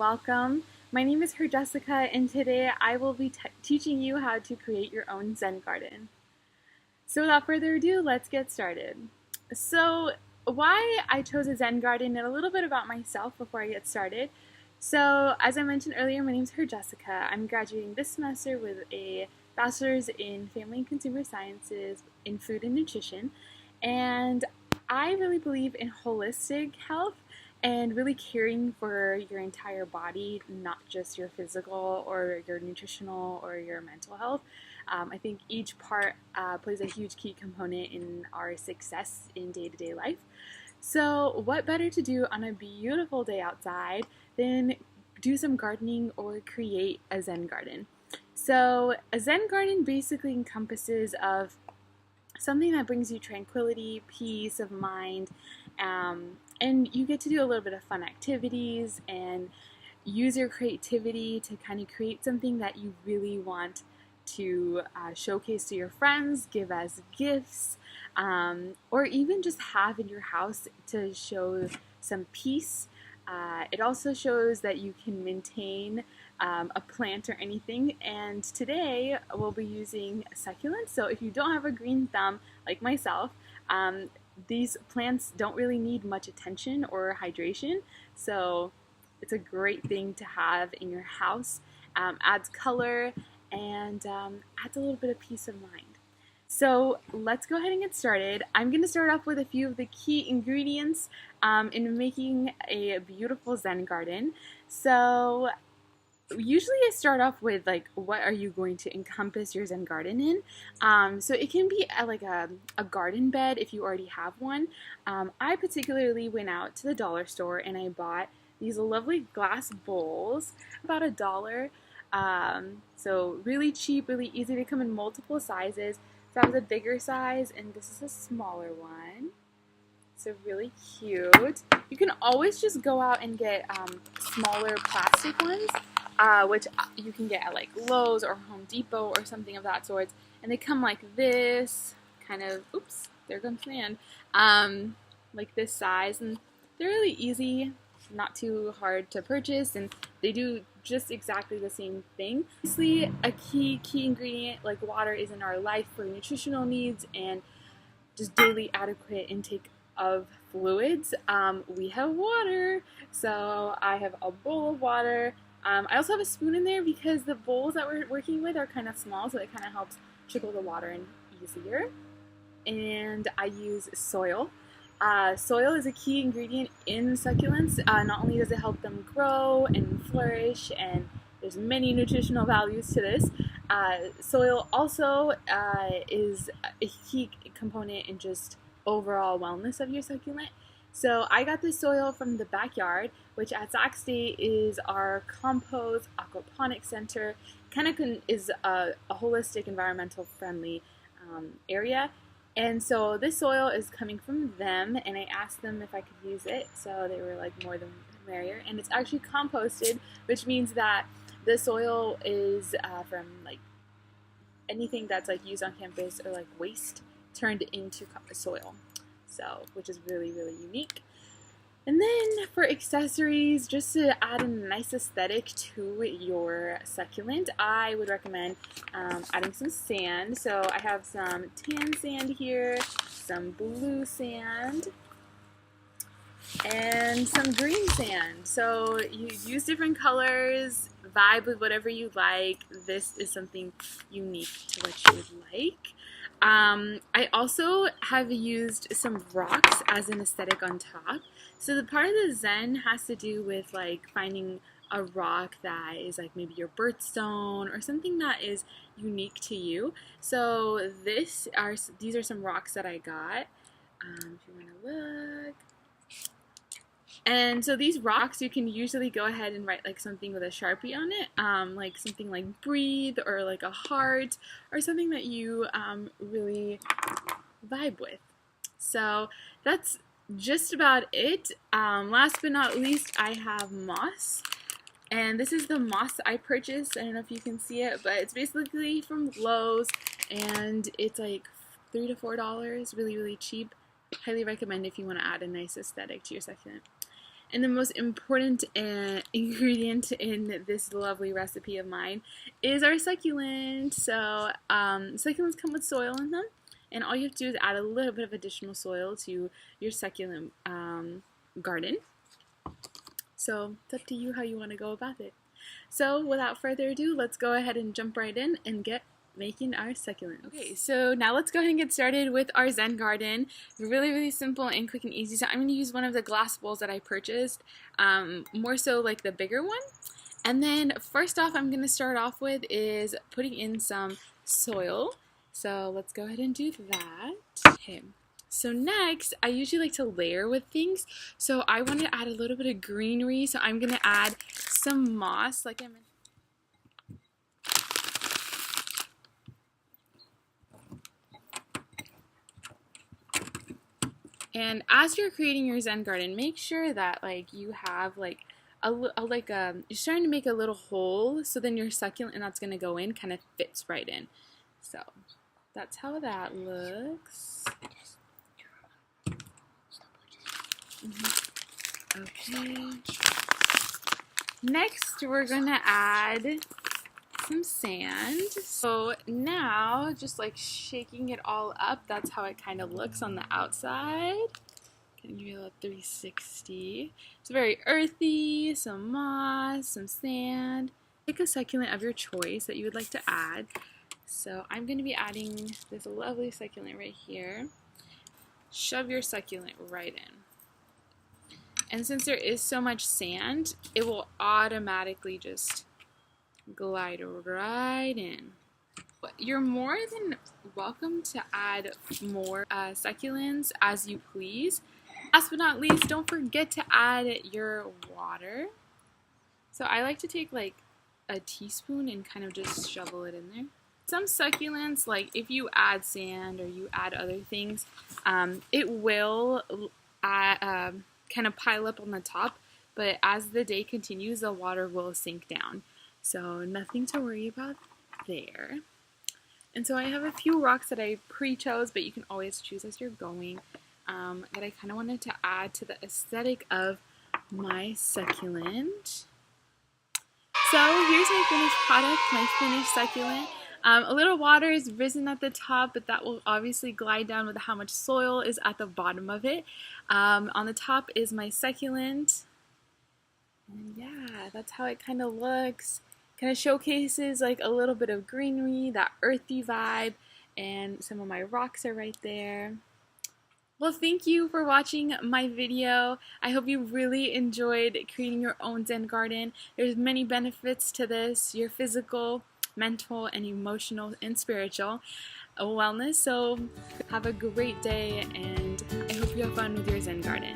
welcome. My name is Jessica, and today I will be teaching you how to create your own Zen garden. So without further ado, let's get started. So why I chose a Zen garden and a little bit about myself before I get started. So as I mentioned earlier, my name is Jessica. I'm graduating this semester with a bachelor's in family and consumer sciences in food and nutrition, and I really believe in holistic health and really caring for your entire body, not just your physical or your nutritional or your mental health. I think each part plays a huge key component in our success in day-to-day life. So what better to do on a beautiful day outside than do some gardening or create a Zen garden? So a Zen garden basically encompasses of something that brings you tranquility, peace of mind, and you get to do a little bit of fun activities and use your creativity to kind of create something that you really want to showcase to your friends, give as gifts, or even just have in your house to show some peace. It also shows that you can maintain a plant or anything, and today we'll be using succulents. So if you don't have a green thumb like myself, these plants don't really need much attention or hydration, so it's a great thing to have in your house. Adds color and adds a little bit of peace of mind. So let's go ahead and get started. I'm going to start off with a few of the key ingredients in making a beautiful Zen garden. So usually I start off with like, what are you going to encompass your Zen garden in? So it can be like a garden bed if you already have one. I particularly went out to the dollar store and I bought these lovely glass bowls, about $1. So really cheap, really easy. They come in multiple sizes. So I have a bigger size and this is a smaller one. So really cute. You can always just go out and get smaller plastic ones, which you can get at like Lowe's or Home Depot or something of that sort. And they come like this, kind of, oops, there comes sand, like this size. And they're really easy, not too hard to purchase, and they do just exactly the same thing. Obviously, a key ingredient like water is in our life for nutritional needs and just daily adequate intake of fluids. We have water, so I have a bowl of water. I also have a spoon in there because the bowls that we're working with are kind of small, so it kind of helps trickle the water in easier. And I use soil. Soil is a key ingredient in succulents. Not only does it help them grow and flourish, and there's many nutritional values to this, soil also is a key component in just overall wellness of your succulent. So I got this soil from the backyard, which at Sac State is our compost aquaponics center. Kind of is a holistic, environmental friendly area. And so this soil is coming from them, and I asked them if I could use it, so they were like more than merrier. And it's actually composted, which means that the soil is from like anything that's like used on campus or like waste turned into soil, so which is really, really unique. And then for accessories, just to add a nice aesthetic to your succulent, I would recommend adding some sand. So I have some tan sand here, some blue sand, and some green sand. So you use different colors, vibe with whatever you like. This is something unique to what you would like. I also have used some rocks as an aesthetic on top. So the part of the Zen has to do with like finding a rock that is like maybe your birthstone or something that is unique to you. So these are some rocks that I got, if you want to look. And so these rocks, you can usually go ahead and write like something with a Sharpie on it, like something like breathe or like a heart or something that you really vibe with. So that's just about it. Last but not least, I have moss. And this is the moss I purchased. I don't know if you can see it, but it's basically from Lowe's, and it's like $3 to $4, really, really cheap. Highly recommend if you want to add a nice aesthetic to your succulent. And the most important ingredient in this lovely recipe of mine is our succulent. So succulents come with soil in them, and all you have to do is add a little bit of additional soil to your succulent garden. So it's up to you how you want to go about it. So without further ado, let's go ahead and jump right in and get making our succulents. Okay, so now let's go ahead and get started with our Zen Garden. Really, really simple and quick and easy. So I'm going to use one of the glass bowls that I purchased, more so like the bigger one. And then first off, I'm going to start off with is putting in some soil. So let's go ahead and do that. Okay. So next, I usually like to layer with things. So I want to add a little bit of greenery. So I'm going to add some moss, like I mentioned. And as you're creating your Zen garden, make sure that like you have like you're starting to make a little hole, so then your succulent and that's going to go in kind of fits right in. So that's how that looks. Okay. Next, we're going to add some sand. So now, just like shaking it all up, that's how it kind of looks on the outside. Can give you a 360. It's very earthy, some moss, some sand. Pick a succulent of your choice that you would like to add. So I'm going to be adding this lovely succulent right here. Shove your succulent right in. And since there is so much sand, it will automatically just glide right in. You're more than welcome to add more succulents as you please. Last but not least, don't forget to add your water. So I like to take like a teaspoon and kind of just shovel it in there. Some succulents, like if you add sand or you add other things, it will kind of pile up on the top, but as the day continues, the water will sink down. So nothing to worry about there. And so I have a few rocks that I pre-chose, but you can always choose as you're going, that I kind of wanted to add to the aesthetic of my succulent. So here's my finished product, my finished succulent. A little water is risen at the top, but that will obviously glide down with how much soil is at the bottom of it. On the top is my succulent. And yeah, that's how it kind of looks. Kind of showcases like a little bit of greenery, that earthy vibe, and some of my rocks are right there. Well, thank you for watching my video. I hope you really enjoyed creating your own Zen garden. There's many benefits to this, your physical, mental, and emotional and spiritual wellness. So have a great day, and I hope you have fun with your Zen garden.